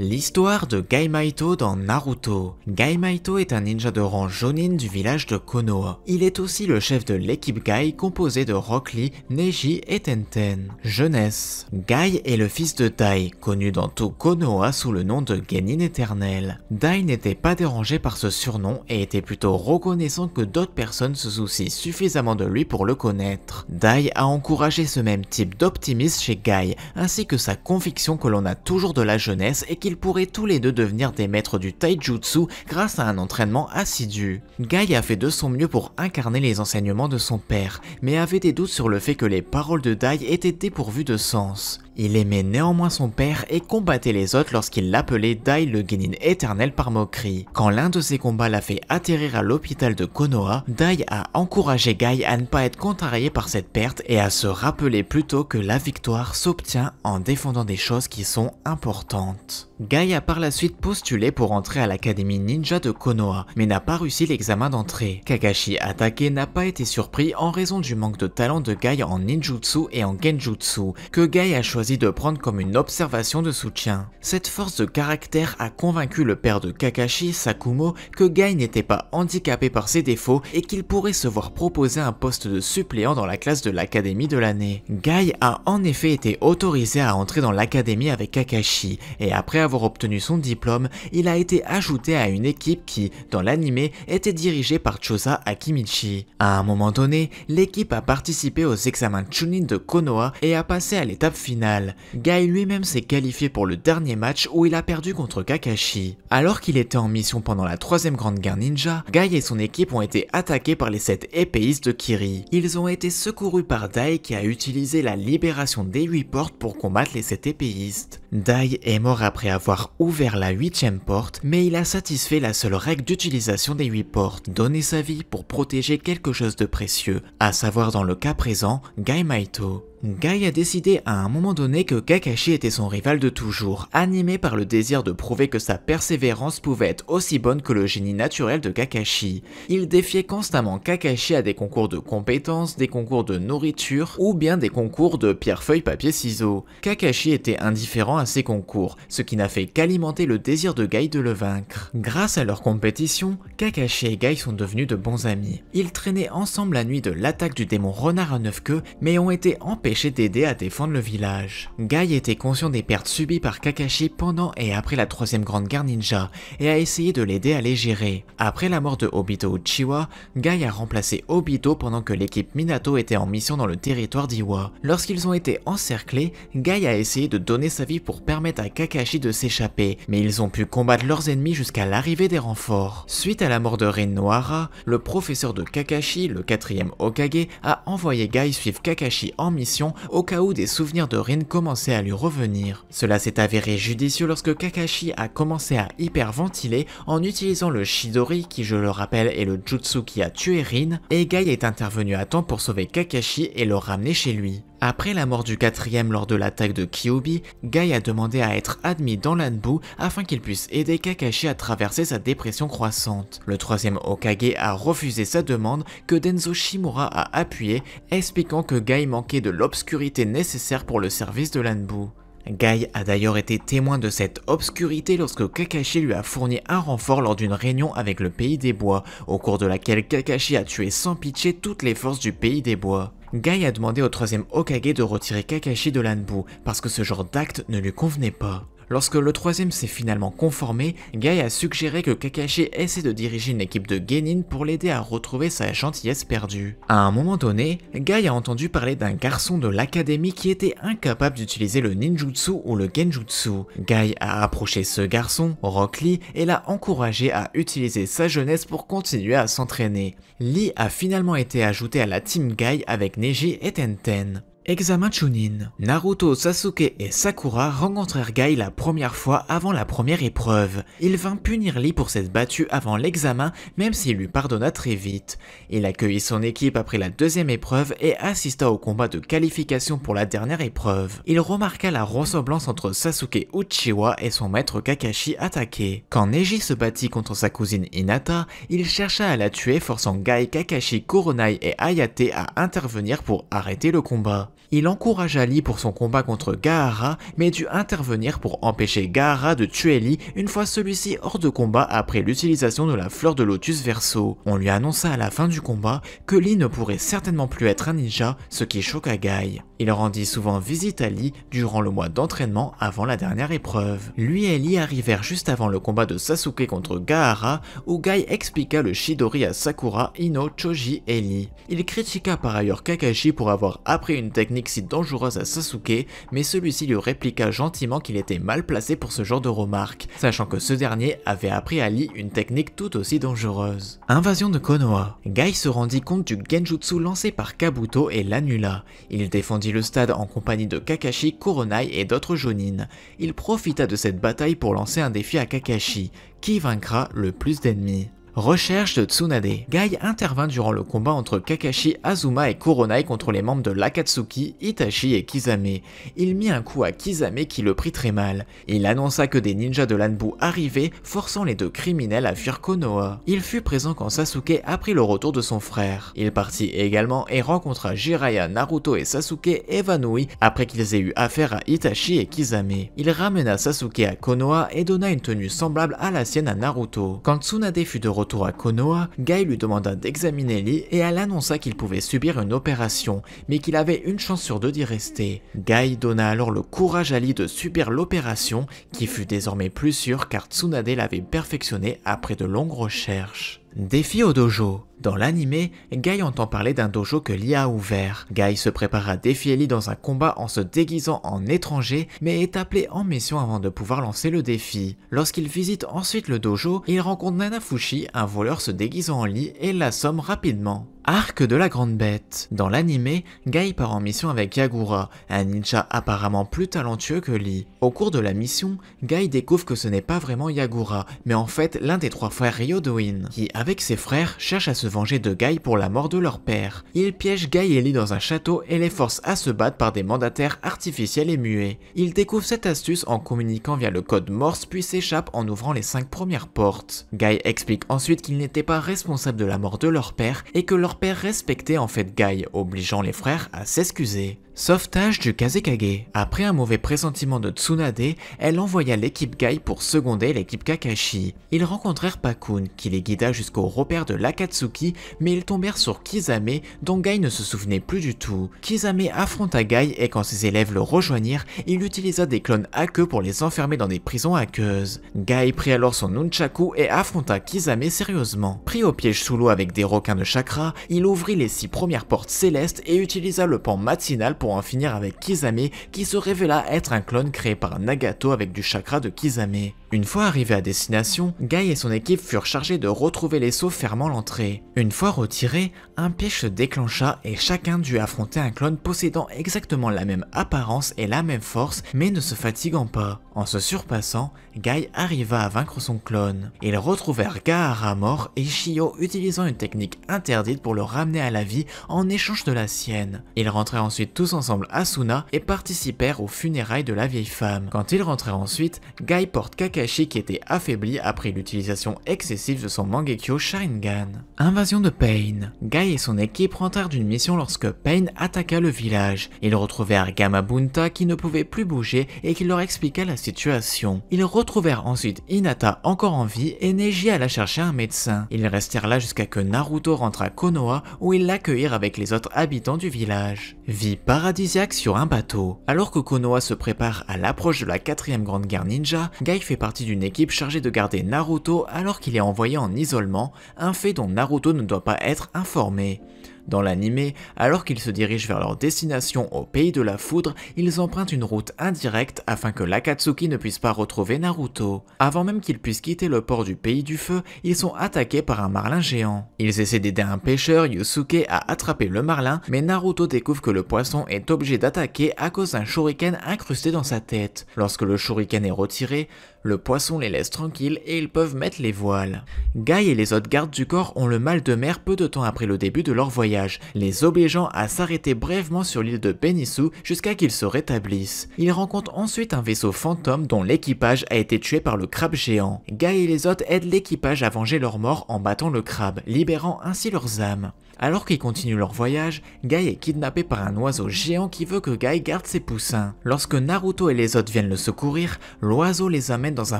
L'histoire de Gai-Maito dans Naruto. Gai-Maito est un ninja de rang Jonin du village de Konoha. Il est aussi le chef de l'équipe Gai composée de Rock Lee, Neji et Tenten. Jeunesse. Gai est le fils de Dai, connu dans tout Konoha sous le nom de Genin éternel. Dai n'était pas dérangé par ce surnom et était plutôt reconnaissant que d'autres personnes se soucient suffisamment de lui pour le connaître. Dai a encouragé ce même type d'optimisme chez Gai, ainsi que sa conviction que l'on a toujours de la jeunesse et qu'ils pourraient tous les deux devenir des maîtres du taijutsu grâce à un entraînement assidu. Gai a fait de son mieux pour incarner les enseignements de son père, mais avait des doutes sur le fait que les paroles de Dai étaient dépourvues de sens. Il aimait néanmoins son père et combattait les autres lorsqu'il l'appelait Dai le Genin éternel par moquerie. Quand l'un de ses combats l'a fait atterrir à l'hôpital de Konoha, Dai a encouragé Gai à ne pas être contrarié par cette perte et à se rappeler plutôt que la victoire s'obtient en défendant des choses qui sont importantes. Gai a par la suite postulé pour entrer à l'académie ninja de Konoha, mais n'a pas réussi l'examen d'entrée. Kakashi Hatake n'a pas été surpris en raison du manque de talent de Gai en ninjutsu et en genjutsu, que Gai a choisi de prendre comme une observation de soutien. Cette force de caractère a convaincu le père de Kakashi, Sakumo, que Gai n'était pas handicapé par ses défauts et qu'il pourrait se voir proposer un poste de suppléant dans la classe de l'académie de l'année. Gai a en effet été autorisé à entrer dans l'académie avec Kakashi, et après avoir obtenu son diplôme, il a été ajouté à une équipe qui, dans l'anime, était dirigée par Chosa Akimichi. À un moment donné, l'équipe a participé aux examens Chunin de Konoha et a passé à l'étape finale. Gai lui-même s'est qualifié pour le dernier match où il a perdu contre Kakashi. Alors qu'il était en mission pendant la troisième grande guerre ninja, Gai et son équipe ont été attaqués par les 7 épéistes de Kiri. Ils ont été secourus par Dai qui a utilisé la libération des 8 portes pour combattre les 7 épéistes. Dai est mort après avoir ouvert la 8e porte, mais il a satisfait la seule règle d'utilisation des 8 portes, donner sa vie pour protéger quelque chose de précieux, à savoir dans le cas présent, Gai-Maito. Gai a décidé à un moment donné que Kakashi était son rival de toujours, animé par le désir de prouver que sa persévérance pouvait être aussi bonne que le génie naturel de Kakashi. Il défiait constamment Kakashi à des concours de compétences, des concours de nourriture ou bien des concours de pierre-feuille-papier-ciseaux. Kakashi était indifférent à ces concours, ce qui n'a fait qu'alimenter le désir de Gai de le vaincre. Grâce à leur compétition, Kakashi et Gai sont devenus de bons amis. Ils traînaient ensemble la nuit de l'attaque du démon renard à 9 queues, mais ont été empêchés d'aider à défendre le village. Gai était conscient des pertes subies par Kakashi pendant et après la troisième grande guerre ninja et a essayé de l'aider à les gérer. Après la mort de Obito Uchiwa, Gai a remplacé Obito pendant que l'équipe Minato était en mission dans le territoire d'Iwa. Lorsqu'ils ont été encerclés, Gai a essayé de donner sa vie pour permettre à Kakashi de s'échapper, mais ils ont pu combattre leurs ennemis jusqu'à l'arrivée des renforts. Suite à la mort de Rin Nohara, le professeur de Kakashi, le 4e Hokage, a envoyé Gai suivre Kakashi en mission au cas où des souvenirs de Rin commençaient à lui revenir. Cela s'est avéré judicieux lorsque Kakashi a commencé à hyperventiler en utilisant le Chidori qui, je le rappelle, est le jutsu qui a tué Rin, et Gai est intervenu à temps pour sauver Kakashi et le ramener chez lui. Après la mort du 4e lors de l'attaque de Kyuubi, Gai a demandé à être admis dans l'Anbu afin qu'il puisse aider Kakashi à traverser sa dépression croissante. Le 3e Hokage a refusé sa demande que Denzo Shimura a appuyé, expliquant que Gai manquait de l'obscurité nécessaire pour le service de l'Anbu. Gai a d'ailleurs été témoin de cette obscurité lorsque Kakashi lui a fourni un renfort lors d'une réunion avec le Pays des Bois, au cours de laquelle Kakashi a tué sans pitié toutes les forces du Pays des Bois. Gai a demandé au 3e Hokage de retirer Kakashi de l'Anbu, parce que ce genre d'acte ne lui convenait pas. Lorsque le 3e s'est finalement conformé, Gai a suggéré que Kakashi essaie de diriger une équipe de Genin pour l'aider à retrouver sa gentillesse perdue. À un moment donné, Gai a entendu parler d'un garçon de l'académie qui était incapable d'utiliser le ninjutsu ou le genjutsu. Gai a approché ce garçon, Rock Lee, et l'a encouragé à utiliser sa jeunesse pour continuer à s'entraîner. Lee a finalement été ajouté à la team Gai avec Neji et Tenten. Examen Chunin. Naruto, Sasuke et Sakura rencontrèrent Gai la première fois avant la première épreuve. Il vint punir Lee pour s'être battu avant l'examen, même s'il lui pardonna très vite. Il accueillit son équipe après la deuxième épreuve et assista au combat de qualification pour la dernière épreuve. Il remarqua la ressemblance entre Sasuke Uchiwa et son maître Kakashi Hatake. Quand Neji se battit contre sa cousine Hinata, il chercha à la tuer, forçant Gai, Kakashi, Kuronai et Hayate à intervenir pour arrêter le combat. Il encouragea Lee pour son combat contre Gaara, mais dut intervenir pour empêcher Gaara de tuer Lee une fois celui-ci hors de combat après l'utilisation de la fleur de lotus Verso. On lui annonça à la fin du combat que Lee ne pourrait certainement plus être un ninja, ce qui choqua Guy. Il rendit souvent visite à Lee durant le mois d'entraînement avant la dernière épreuve. Lui et Lee arrivèrent juste avant le combat de Sasuke contre Gaara, où Guy expliqua le Chidori à Sakura, Ino, Choji et Lee. Il critiqua par ailleurs Kakashi pour avoir appris une technique si dangereuse à Sasuke, mais celui-ci lui répliqua gentiment qu'il était mal placé pour ce genre de remarques, sachant que ce dernier avait appris à Lee une technique tout aussi dangereuse. Invasion de Konoha. Guy se rendit compte du genjutsu lancé par Kabuto et l'annula. Il défendit le stade en compagnie de Kakashi, Kuronai et d'autres Jonin. Il profita de cette bataille pour lancer un défi à Kakashi, qui vaincra le plus d'ennemis. Recherche de Tsunade. Guy intervint durant le combat entre Kakashi, Azuma et Kuronai contre les membres de l'Akatsuki, Itachi et Kisame. Il mit un coup à Kisame qui le prit très mal. Il annonça que des ninjas de l'Anbu arrivaient, forçant les deux criminels à fuir Konoha. Il fut présent quand Sasuke apprit le retour de son frère. Il partit également et rencontra Jiraiya, Naruto et Sasuke évanouis après qu'ils aient eu affaire à Itachi et Kisame. Il ramena Sasuke à Konoha et donna une tenue semblable à la sienne à Naruto. Quand Tsunade fut de retour à Konoha, Guy lui demanda d'examiner Lee et elle annonça qu'il pouvait subir une opération, mais qu'il avait une chance sur deux d'y rester. Guy donna alors le courage à Lee de subir l'opération, qui fut désormais plus sûre car Tsunade l'avait perfectionné après de longues recherches. Défi au dojo. Dans l'anime, Guy entend parler d'un dojo que Lee a ouvert. Guy se prépare à défier Lee dans un combat en se déguisant en étranger, mais est appelé en mission avant de pouvoir lancer le défi. Lorsqu'il visite ensuite le dojo, il rencontre Nanafushi, un voleur se déguisant en Lee, et l'assomme rapidement. Arc de la grande bête. Dans l'anime, Guy part en mission avec Yagura, un ninja apparemment plus talentueux que Lee. Au cours de la mission, Guy découvre que ce n'est pas vraiment Yagura, mais en fait l'un des trois frères Ryodoin, qui avec ses frères cherche à se venger de Guy pour la mort de leur père. Il piège Guy et Lee dans un château et les force à se battre par des mandataires artificiels et muets. Il découvre cette astuce en communiquant via le code Morse puis s'échappe en ouvrant les 5 premières portes. Guy explique ensuite qu'il n'était pas responsable de la mort de leur père et que leur père respectait en fait Guy, obligeant les frères à s'excuser. Sauvetage du Kazekage. Après un mauvais pressentiment de Tsunade, elle envoya l'équipe Guy pour seconder l'équipe Kakashi. Ils rencontrèrent Pakun, qui les guida jusqu'au repère de l'Akatsuki, mais ils tombèrent sur Kisame, dont Guy ne se souvenait plus du tout. Kisame affronta Guy et quand ses élèves le rejoignirent, il utilisa des clones à queue pour les enfermer dans des prisons aqueuses. Guy prit alors son nunchaku et affronta Kisame sérieusement. Pris au piège sous l'eau avec des requins de chakra, il ouvrit les 6 premières portes célestes et utilisa le pan matinal pour en finir avec Kisame, qui se révéla être un clone créé par Nagato avec du chakra de Kisame. Une fois arrivés à destination, Guy et son équipe furent chargés de retrouver les seaux fermant l'entrée. Une fois retirés, un piège se déclencha et chacun dut affronter un clone possédant exactement la même apparence et la même force, mais ne se fatiguant pas. En se surpassant, Guy arriva à vaincre son clone. Ils retrouvèrent Gaara mort et Shio utilisant une technique interdite pour le ramener à la vie en échange de la sienne. Ils rentrèrent ensuite tous ensemble à Suna et participèrent aux funérailles de la vieille femme. Quand ils rentrèrent ensuite, Guy porte Kakashi qui était affaibli après l'utilisation excessive de son Mangekyo Sharingan. Invasion de Pain. Guy et son équipe rentrèrent d'une mission lorsque Pain attaqua le village. Ils retrouvèrent Gamabunta qui ne pouvait plus bouger et qui leur expliqua la situation. Ils retrouvèrent ensuite Hinata encore en vie et Neji alla chercher un médecin. Ils restèrent là jusqu'à que Naruto rentre à Konoha où ils l'accueillirent avec les autres habitants du village. Vie paradisiaque sur un bateau. Alors que Konoha se prépare à l'approche de la 4e grande guerre ninja, Guy fait partie d'une équipe chargée de garder Naruto alors qu'il est envoyé en isolement, un fait dont Naruto ne doit pas être informé. Dans l'anime, alors qu'ils se dirigent vers leur destination au pays de la foudre, ils empruntent une route indirecte afin que l'Akatsuki ne puisse pas retrouver Naruto. Avant même qu'ils puissent quitter le port du pays du feu, ils sont attaqués par un marlin géant. Ils essaient d'aider un pêcheur, Yusuke, à attraper le marlin, mais Naruto découvre que le poisson est obligé d'attaquer à cause d'un shuriken incrusté dans sa tête. Lorsque le shuriken est retiré, le poisson les laisse tranquilles et ils peuvent mettre les voiles. Guy et les autres gardes du corps ont le mal de mer peu de temps après le début de leur voyage, les obligeant à s'arrêter brièvement sur l'île de Benisu jusqu'à qu'ils se rétablissent. Ils rencontrent ensuite un vaisseau fantôme dont l'équipage a été tué par le crabe géant. Guy et les autres aident l'équipage à venger leur mort en battant le crabe, libérant ainsi leurs âmes. Alors qu'ils continuent leur voyage, Guy est kidnappé par un oiseau géant qui veut que Guy garde ses poussins. Lorsque Naruto et les autres viennent le secourir, l'oiseau les amène dans un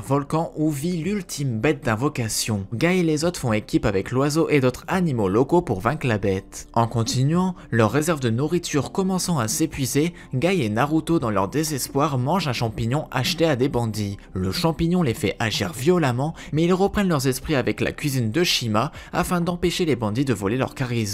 volcan où vit l'ultime bête d'invocation. Guy et les autres font équipe avec l'oiseau et d'autres animaux locaux pour vaincre la bête. En continuant, leur réserve de nourriture commençant à s'épuiser, Guy et Naruto dans leur désespoir mangent un champignon acheté à des bandits. Le champignon les fait agir violemment, mais ils reprennent leurs esprits avec la cuisine de Shima afin d'empêcher les bandits de voler leur cargaison.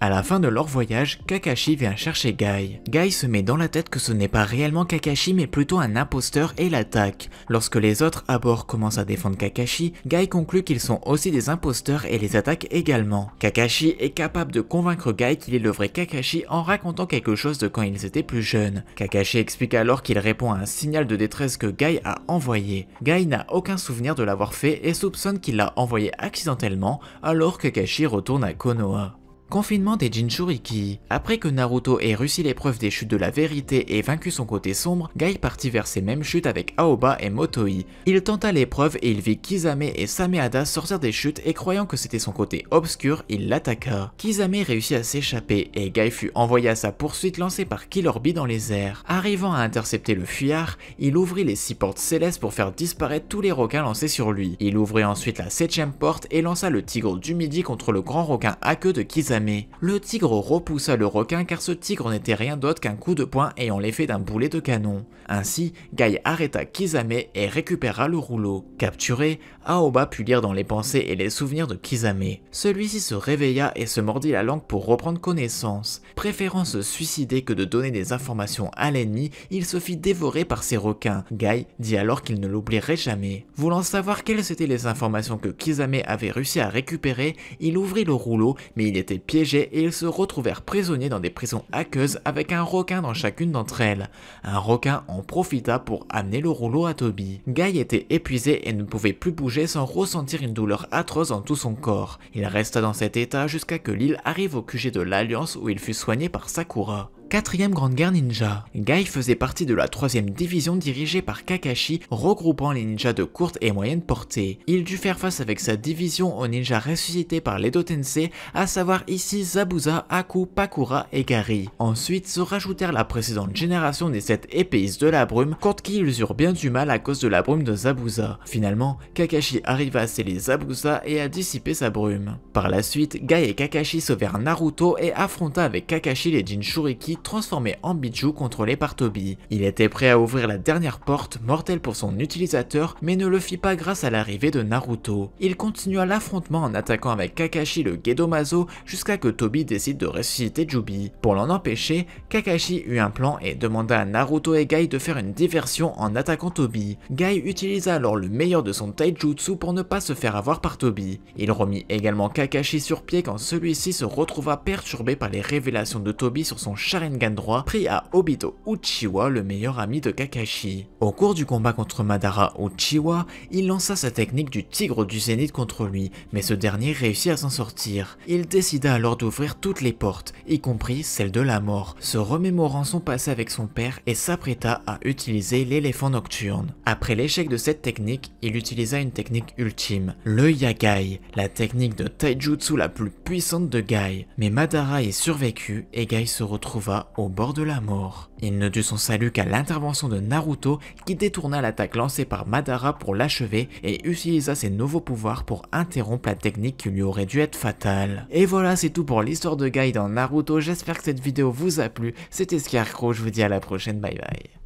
À la fin de leur voyage, Kakashi vient chercher Guy. Guy se met dans la tête que ce n'est pas réellement Kakashi mais plutôt un imposteur et l'attaque. Lorsque les autres à bord commencent à défendre Kakashi, Guy conclut qu'ils sont aussi des imposteurs et les attaque également. Kakashi est capable de convaincre Guy qu'il est le vrai Kakashi en racontant quelque chose de quand ils étaient plus jeunes. Kakashi explique alors qu'il répond à un signal de détresse que Guy a envoyé. Guy n'a aucun souvenir de l'avoir fait et soupçonne qu'il l'a envoyé accidentellement alors Kakashi retourne à Konoha. Confinement des Jinchuriki. Après que Naruto ait réussi l'épreuve des chutes de la vérité et vaincu son côté sombre, Guy partit vers ces mêmes chutes avec Aoba et Motoi. Il tenta l'épreuve et il vit Kisame et Sameada sortir des chutes et croyant que c'était son côté obscur, il l'attaqua. Kisame réussit à s'échapper et Guy fut envoyé à sa poursuite lancé par Killer Bee dans les airs. Arrivant à intercepter le fuyard, il ouvrit les 6 portes célestes pour faire disparaître tous les requins lancés sur lui. Il ouvrit ensuite la 7ème porte et lança le tigre du midi contre le grand requin à queue de Kisame. Le tigre repoussa le requin car ce tigre n'était rien d'autre qu'un coup de poing ayant l'effet d'un boulet de canon. Ainsi, Guy arrêta Kisame et récupéra le rouleau. Capturé, Aoba put lire dans les pensées et les souvenirs de Kisame. Celui-ci se réveilla et se mordit la langue pour reprendre connaissance. Préférant se suicider que de donner des informations à l'ennemi, il se fit dévorer par ces requins. Guy dit alors qu'il ne l'oublierait jamais. Voulant savoir quelles étaient les informations que Kisame avait réussi à récupérer, il ouvrit le rouleau mais il était piégés et ils se retrouvèrent prisonniers dans des prisons aqueuses avec un requin dans chacune d'entre elles. Un requin en profita pour amener le rouleau à Toby. Guy était épuisé et ne pouvait plus bouger sans ressentir une douleur atroce dans tout son corps. Il resta dans cet état jusqu'à que l'île arrive au QG de l'Alliance où il fut soigné par Sakura. 4ème Grande Guerre Ninja. Guy faisait partie de la 3ème division dirigée par Kakashi, regroupant les ninjas de courte et moyenne portée. Il dut faire face avec sa division aux ninjas ressuscités par l'Edo Tensei, à savoir ici Zabuza, Aku, Pakura et Gary. Ensuite se rajoutèrent la précédente génération des 7 épéistes de la brume, contre qui ils eurent bien du mal à cause de la brume de Zabuza. Finalement, Kakashi arriva à sceller Zabuza et à dissiper sa brume. Par la suite, Guy et Kakashi sauvèrent Naruto et affronta avec Kakashi les Jinchuriki transformé en Biju contrôlé par Toby. Il était prêt à ouvrir la dernière porte, mortelle pour son utilisateur, mais ne le fit pas grâce à l'arrivée de Naruto. Il continua l'affrontement en attaquant avec Kakashi le Gedomazo jusqu'à que Toby décide de ressusciter Jubi. Pour l'en empêcher, Kakashi eut un plan et demanda à Naruto et Guy de faire une diversion en attaquant Toby. Guy utilisa alors le meilleur de son taijutsu pour ne pas se faire avoir par Toby. Il remit également Kakashi sur pied quand celui-ci se retrouva perturbé par les révélations de Toby sur son Sharingan droit pris à Obito Uchiwa, le meilleur ami de Kakashi. Au cours du combat contre Madara Uchiwa, il lança sa technique du tigre du zénith contre lui, mais ce dernier réussit à s'en sortir. Il décida alors d'ouvrir toutes les portes, y compris celle de la mort, se remémorant son passé avec son père et s'apprêta à utiliser l'éléphant nocturne. Après l'échec de cette technique, il utilisa une technique ultime, le Yagai, la technique de taijutsu la plus puissante de Guy. Mais Madara y survécut et Guy se retrouva au bord de la mort. Il ne dut son salut qu'à l'intervention de Naruto qui détourna l'attaque lancée par Madara pour l'achever et utilisa ses nouveaux pouvoirs pour interrompre la technique qui lui aurait dû être fatale. Et voilà, c'est tout pour l'histoire de Guy dans Naruto. J'espère que cette vidéo vous a plu. C'était Scarecrow, je vous dis à la prochaine, bye bye.